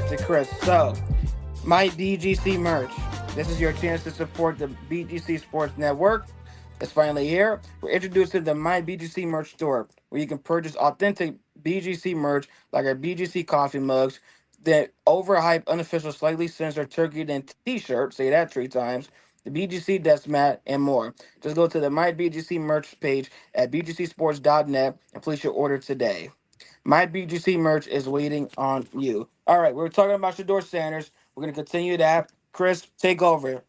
Fantastic, Chris. So, my BGC merch. This is your chance to support the BGC Sports Network. It's finally here. We're introducing the My BGC merch store, where you can purchase authentic BGC merch like our BGC coffee mugs, the overhyped, unofficial, slightly censored turkey then T-shirt. Say that 3 times. The BGC desk mat and more. Just go to the My BGC merch page at bgcsports.net and place your order today. My BGC merch is waiting on you. All right, we were talking about Shador Sanders. We're going to continue that. Chris, take over.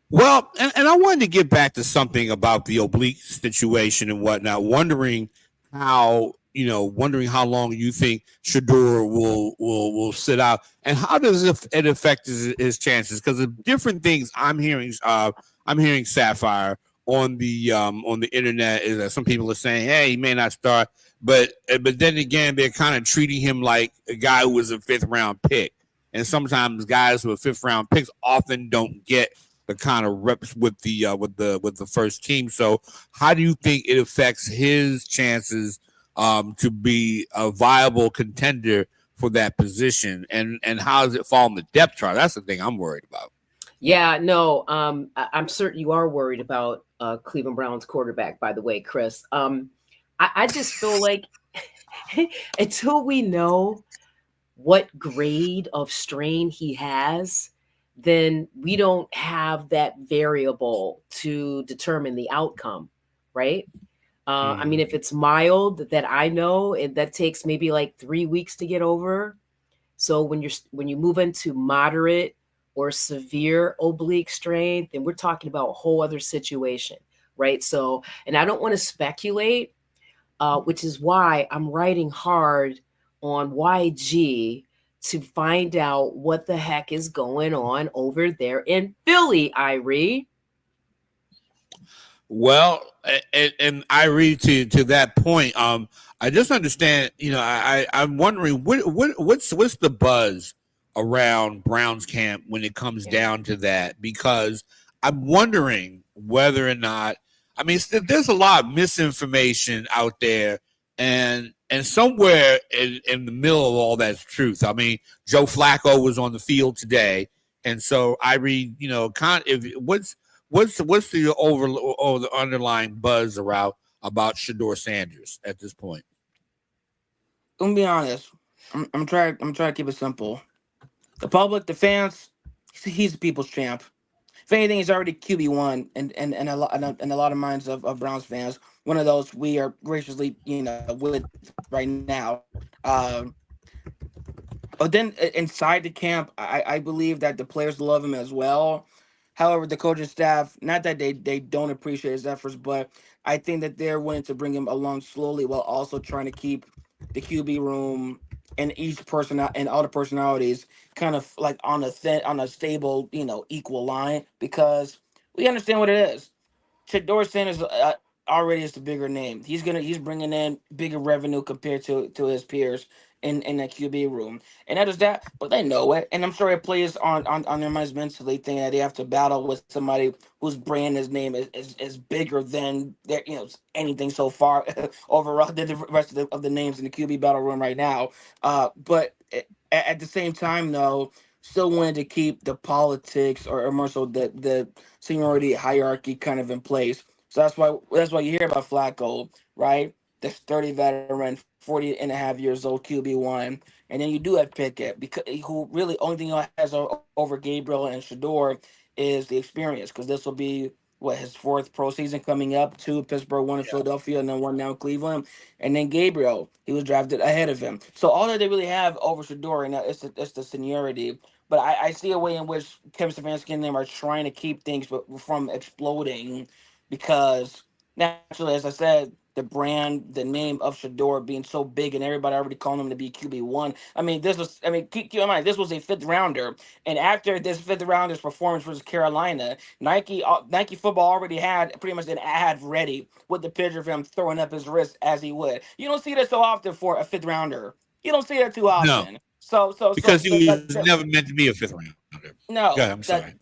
Well, and I wanted to get back to something about the oblique situation and whatnot. Wondering how long you think Shador will sit out, and how does it affect his chances? Because of different things I'm hearing Saphyr on the internet is that some people are saying, hey, he may not start, but then again, they're kind of treating him like a guy who was a fifth round pick, and sometimes guys who are fifth round picks often don't get the kind of reps with the first team. So how do you think it affects his chances to be a viable contender for that position? And how does it fall in the depth chart? That's the thing I'm worried about. Yeah, no, I'm certain you are worried about Cleveland Browns quarterback, by the way, Chris. I just feel like until we know what grade of strain he has, then we don't have that variable to determine the outcome, right? I mean, if it's mild, that I know, that takes maybe like 3 weeks to get over. So when you move into moderate or severe oblique strain, then we're talking about a whole other situation, right? So, and I don't want to speculate, which is why I'm writing hard on YG to find out what the heck is going on over there in Philly, Irie. Well, and Irie, to that point, I just understand. I'm wondering what's the buzz around Browns camp when it comes down to that, because I'm wondering whether or not, I mean, there's a lot of misinformation out there, and somewhere in the middle of all that's truth. I mean, Joe Flacco was on the field today, and so I read, what's the or the underlying buzz around about Shador Sanders at this point? I'm gonna be honest. I'm trying to keep it simple. The public, the fans, he's the people's champ. If anything, he's already QB1 and a lot of minds of Browns fans. One of those we are graciously, with right now. But then inside the camp, I believe that the players love him as well. However, the coaching staff, not that they don't appreciate his efforts, but I think that they're willing to bring him along slowly while also trying to keep the QB room and each person and all the personalities kind of like on a stable, equal line, because we understand what it is. Shador Sanders already is the bigger name. He's bringing in bigger revenue compared to his peers in the QB room, and that is that. But they know it, and I'm sure it plays on their minds mentally, thinking that they have to battle with somebody whose brand, his name is bigger than their anything so far overall than the rest of the names in the QB battle room right now. But at the same time, though, still wanted to keep the politics or more so the seniority hierarchy kind of in place. So that's why you hear about Flacco, right? This 30 veteran, 40 and a half years old QB1. And then you do have Pickett, because who really only thing he has over Gabriel and Shador is the experience, because this will be what his fourth pro season coming up, two Pittsburgh, one in Philadelphia, and then one now in Cleveland. And then Gabriel, he was drafted ahead of him. So all that they really have over Shador and it's the seniority. But I see a way in which Kevin Stefanski and them are trying to keep things from exploding, because naturally, as I said, the brand, the name of Shador being so big, and everybody already calling him to be QB1. Keep in mind, this was a fifth rounder, and after this fifth rounder's performance versus Carolina, Nike football already had pretty much an ad ready with the picture of him throwing up his wrist as he would. You don't see that so often for a fifth rounder. You don't see that too No, often. So because he was never meant to be a fifth rounder. Go no, ahead, I'm sorry.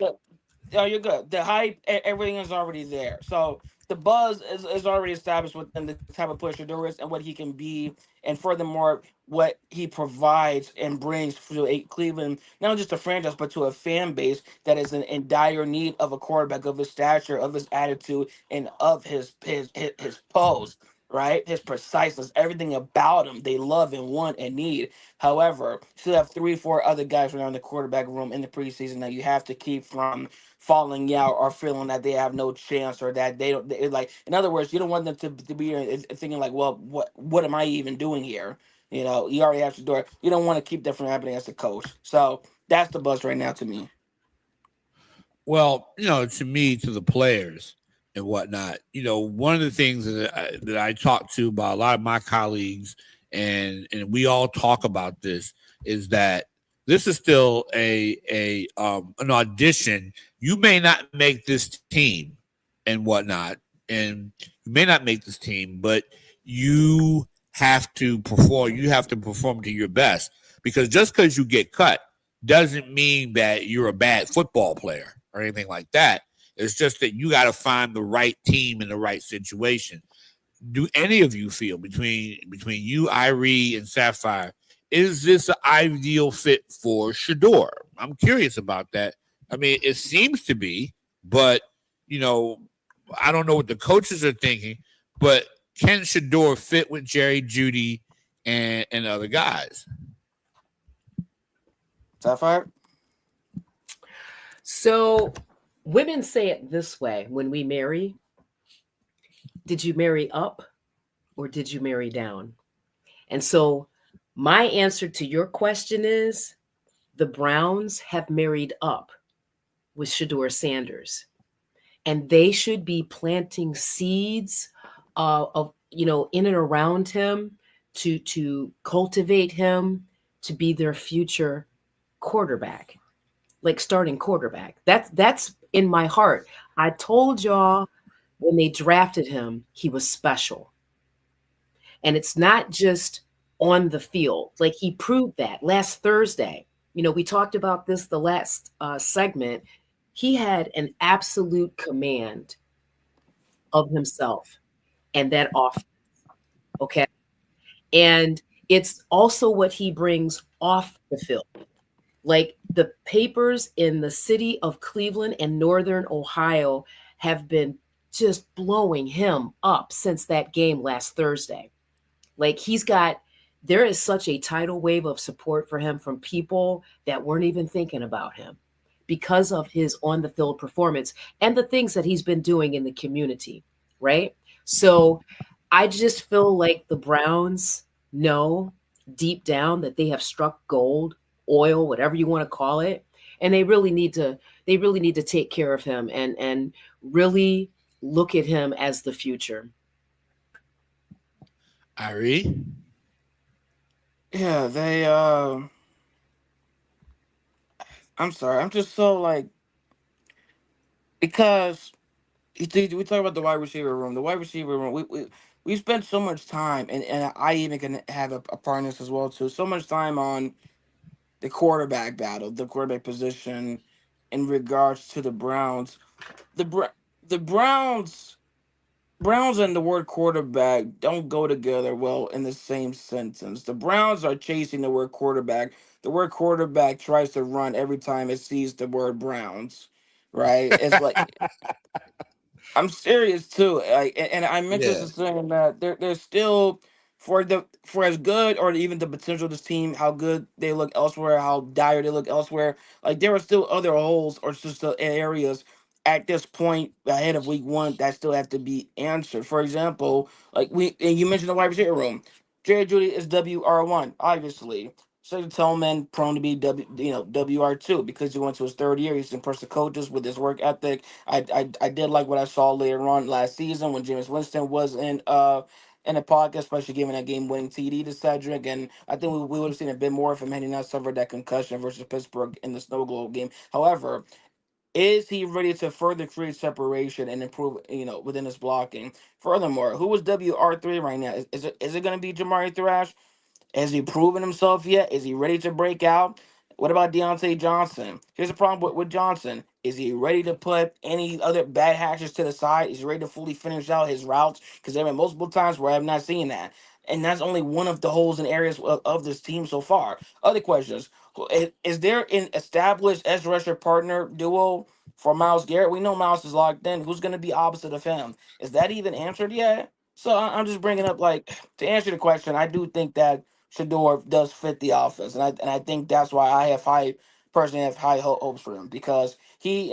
no, you're good. The hype, everything is already there. So the buzz is already established within the type of player Shador is and what he can be, and furthermore, what he provides and brings to a Cleveland, not just a franchise, but to a fan base that is in dire need of a quarterback of his stature, of his attitude, and of his pose. Right, his preciseness, everything about him, they love and want and need. However, you still have three, four other guys around the quarterback room in the preseason that you have to keep from falling out or feeling that they have no chance or that they don't like. In other words, you don't want them to be thinking like, well, what am I even doing here? You know, you already have to do it. You don't want to keep that from happening as a coach. So that's the buzz right now to me. Well, to me, to the players and whatnot, one of the things that I talk to about a lot of my colleagues, and we all talk about this, is that this is still an audition. You may not make this team and whatnot, and you may not make this team, but you have to perform. You have to perform to your best, because just because you get cut doesn't mean that you're a bad football player or anything like that. It's just that you got to find the right team in the right situation. Do any of you feel, between you, Irie, and Saphyr, is this an ideal fit for Shador? I'm curious about that. I mean, it seems to be, but you know, I don't know what the coaches are thinking. But can Shador fit with Jerry Jeudy and other guys? Sapphire? So women say it this way when we marry: did you marry up or did you marry down? And so my answer to your question is the Browns have married up with Shador Sanders, and they should be planting seeds of in and around him to cultivate him to be their future quarterback, like starting quarterback. That's in my heart. I told y'all when they drafted him, he was special. And it's not just on the field. Like he proved that last Thursday. We talked about this the last segment. He had an absolute command of himself and that offense. Okay. And it's also what he brings off the field. Like the papers in the city of Cleveland and Northern Ohio have been just blowing him up since that game last Thursday. Like there is such a tidal wave of support for him from people that weren't even thinking about him because of his on the field performance and the things that he's been doing in the community, right? So I just feel like the Browns know deep down that they have struck gold, oil, whatever you want to call it, and they really need to take care of him and really look at him as the future. Irie? Yeah, I'm sorry. I'm just so like because we talk about the wide receiver room. The wide receiver room. We spent so much time, and I even can have a part in this as well too. So much time on the quarterback battle, the quarterback position, in regards to the Browns. The Br- the Browns and the word quarterback don't go together well in the same sentence. The Browns are chasing the word quarterback. The word quarterback tries to run every time it sees the word Browns. Right? It's like I'm serious too. And I mentioned Yeah. this saying that there's still for as good or even the potential of this team, how good they look elsewhere, how dire they look elsewhere. Like there are still other holes or just areas at this point ahead of week 1 that still have to be answered. For example, like and you mentioned the wide receiver room. Jerry Judy is WR1, obviously. Cedric Tillman prone to be WR2 because he went to his third year. He's impressed the coaches with his work ethic. I did like what I saw later on last season when Jameis Winston was in the podcast, especially giving that game winning TD to Cedric. And I think we would have seen a bit more of him had he not suffered that concussion versus Pittsburgh in the snow globe game. However, is he ready to further create separation and improve, within his blocking? Furthermore, who is WR3 right now? Is it going to be Jamari Thrash? Has he proven himself yet? Is he ready to break out? What about Deontay Johnson? Here's the problem with Johnson. Is he ready to put any other bad hatches to the side? Is he ready to fully finish out his routes? Because there have been multiple times where I have not seen that. And that's only one of the holes and areas of this team so far. Other questions. Is there an established edge rusher partner duo for Miles Garrett? We know Miles is locked in. Who's going to be opposite of him? Is that even answered yet? So I'm just bringing up, like, to answer the question, I do think that Shador does fit the offense, and I think that's why I have high hopes for him, because he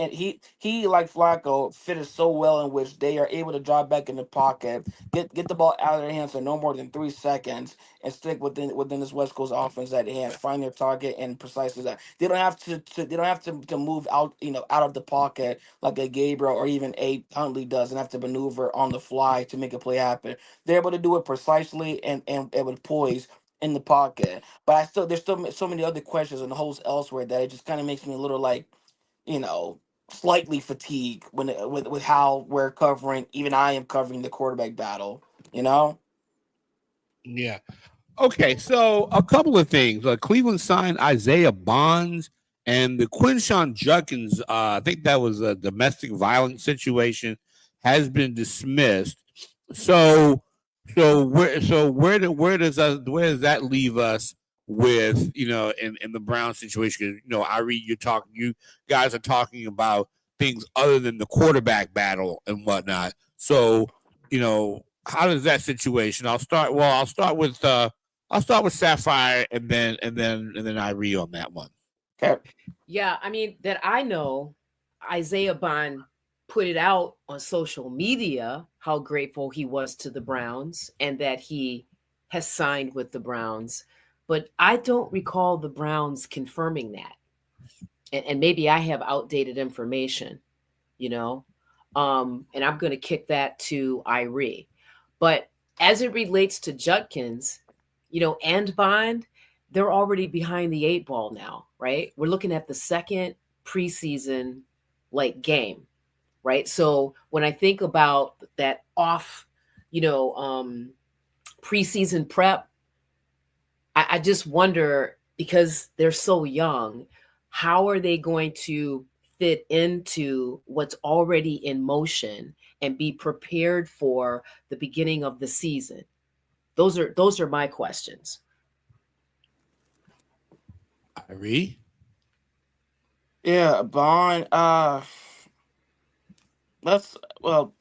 like Flacco fitted so well, in which they are able to drop back in the pocket, get the ball out of their hands in no more than 3 seconds, and stick within this West Coast offense at hand, find their target, and precisely that. They don't have they don't have to move out, out of the pocket like a Gabriel or even a Huntley does, and have to maneuver on the fly to make a play happen. They're able to do it precisely and with poise in the pocket. But there's still so many other questions and holes elsewhere that it just kind of makes me a little, like, you know, slightly fatigued with how we're covering. Even I am covering the quarterback battle. You know. Yeah. Okay, so a couple of things. Cleveland signed Isaiah Bonds and the Quinshawn Judkins. I think that was a domestic violence situation, has been dismissed. So, where does that leave us with, in the Brown situation? Irie, you guys are talking about things other than the quarterback battle and whatnot. So, how does that situation? I'll start with Saphyr, and then Irie on that one. Okay. Yeah, I mean, that I know, Isaiah Bond put it out on social media how grateful he was to the Browns and that he has signed with the Browns. But I don't recall the Browns confirming that. And maybe I have outdated information, you know? And I'm going to kick that to Irie. But as it relates to Judkins, and Bond, they're already behind the eight ball now, right? We're looking at the second preseason game, right? So when I think about that off, you know, um, preseason prep, I just wonder, because they're so young, how are they going to fit into what's already in motion and be prepared for the beginning of the season? Those are my questions. Irie? Yeah, Bond. Let's well,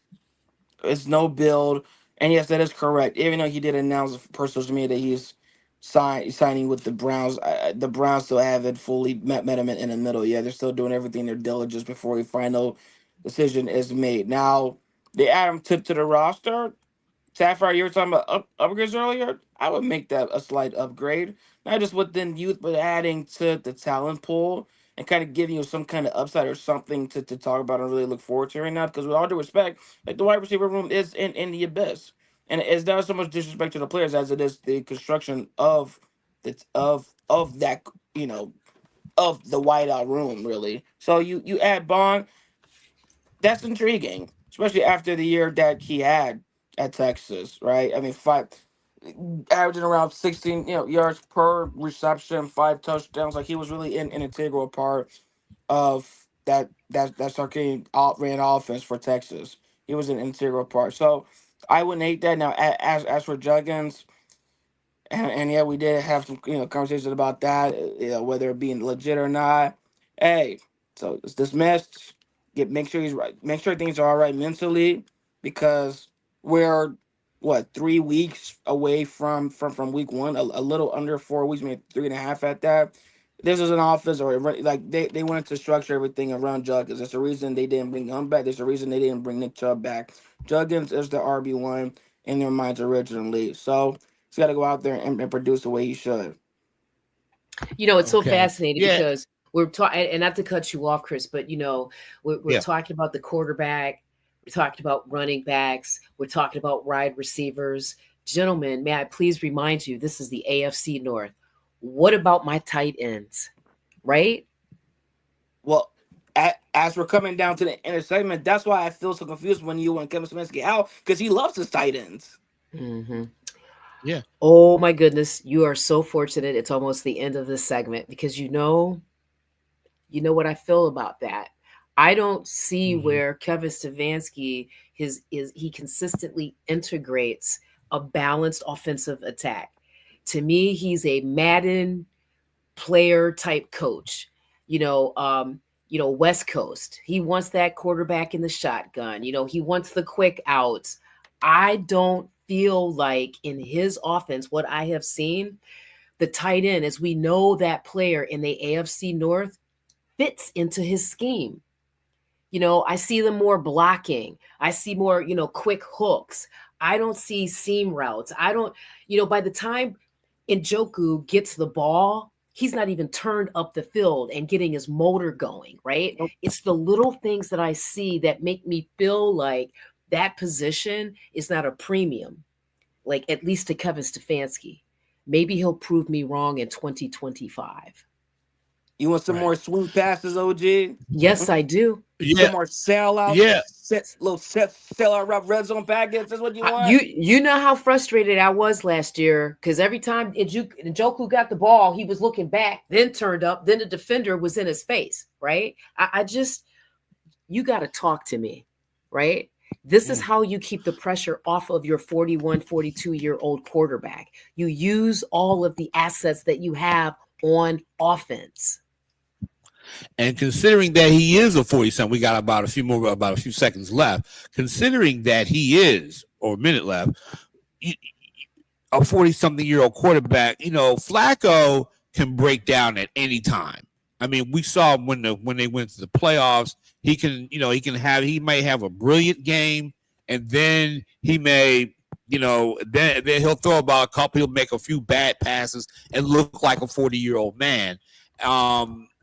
it's no build, and yes, that is correct. Even though he did announce per social media that he's signing with the Browns, the Browns still haven't fully met him in the middle. Yeah, they're still doing everything their diligence before a final decision is made. Now they add him to the roster. Sapphire, you were talking about upgrades earlier. I would make that a slight upgrade, not just within youth, but adding to the talent pool and kind of giving you some kind of upside or something to talk about and really look forward to right now. Because with all due respect, like, the wide receiver room is in the abyss, and it's not so much disrespect to the players as it is the construction of that, you know of the wideout room, really. So you add Bond, that's intriguing, especially after the year that he had at Texas, right? I mean, averaging around 16, yards per reception, 5 touchdowns. Like, he was really an integral part of that Sarkisian ran offense for Texas. He was an integral part. So I wouldn't hate that. Now, as for Juggins, and yeah, we did have some conversations about that, whether it being legit or not. Hey, so it's dismissed. Make sure he's right. Make sure things are all right mentally, because we're, what, 3 weeks away from week one, a little under 4 weeks, maybe 3.5 at that. This is an offense, or like they wanted to structure everything around Juggins. There's a reason they didn't bring him back. There's a reason they didn't bring Nick Chubb back. Juggins is the RB1 in their minds originally. So he's got to go out there and produce the way he should. It's so Okay. fascinating Yeah. because we're talking, and not to cut you off, Chris, but we're Yeah. talking about the quarterback, we're talking about running backs, we're talking about wide receivers. Gentlemen, may I please remind you, this is the AFC North. What about my tight ends? Right? Well, as we're coming down to the end of the segment, that's why I feel so confused when you and Kevin Smith get out, because he loves his tight ends. Mm-hmm. Yeah. Oh my goodness, you are so fortunate. It's almost the end of this segment because you know what I feel about that. I don't see Mm-hmm. where Kevin Stefanski he consistently integrates a balanced offensive attack. To me, he's a Madden player type coach. You know, West Coast. He wants that quarterback in the shotgun. He wants the quick outs. I don't feel like in his offense, what I have seen, the tight end, as we know that player in the AFC North fits into his scheme. I see them more blocking. I see more, quick hooks. I don't see seam routes. I don't, by the time Njoku gets the ball, he's not even turned up the field and getting his motor going, right? It's the little things that I see that make me feel like that position is not a premium, like at least to Kevin Stefanski. Maybe he'll prove me wrong in 2025. You want some Right. more swing passes, OG? Yes, I do. Yeah. Some more sell out, Yeah. sell out rough red zone packets. That's what you want. You know how frustrated I was last year because every time Njoku got the ball, he was looking back, then turned up, then the defender was in his face, right? I just, you got to talk to me, right? This is how you keep the pressure off of your 41, 42-year-old quarterback. You use all of the assets that you have on offense. And considering that he is a 40-something, we got about a few seconds left. Considering that he is, or a minute left, a 40-something-year-old quarterback, Flacco can break down at any time. I mean, we saw when they went to the playoffs, he may have a brilliant game, and then he may, then he'll throw about a couple, he'll make a few bad passes and look like a 40-year-old man.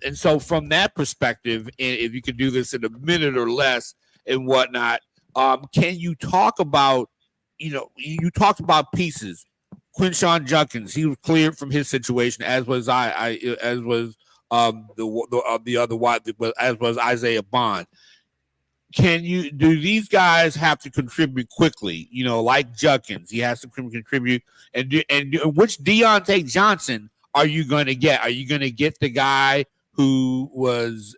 And so from that perspective, if you could do this in a minute or less and whatnot, can you talk about, you talked about pieces. Quinshawn Judkins, he was cleared from his situation, as was the other wide, as was Isaiah Bond. Do these guys have to contribute quickly? Like Judkins, he has to contribute. And which Deontay Johnson are you going to get? Are you going to get the guy who was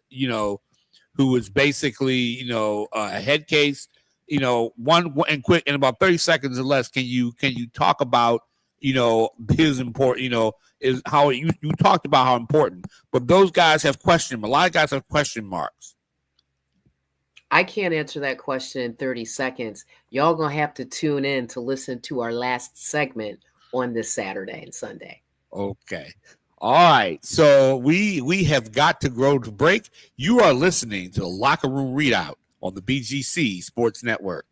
basically, a head case, one and quick in about 30 seconds or less? Can you talk about, his important, is how you talked about how important, but those guys have a lot of guys have question marks. I can't answer that question in 30 seconds. Y'all gonna have to tune in to listen to our last segment on this Saturday and Sunday. Okay. All right. So we have got to go to break. You are listening to the Locker Room Readout on the BGC Sports Network.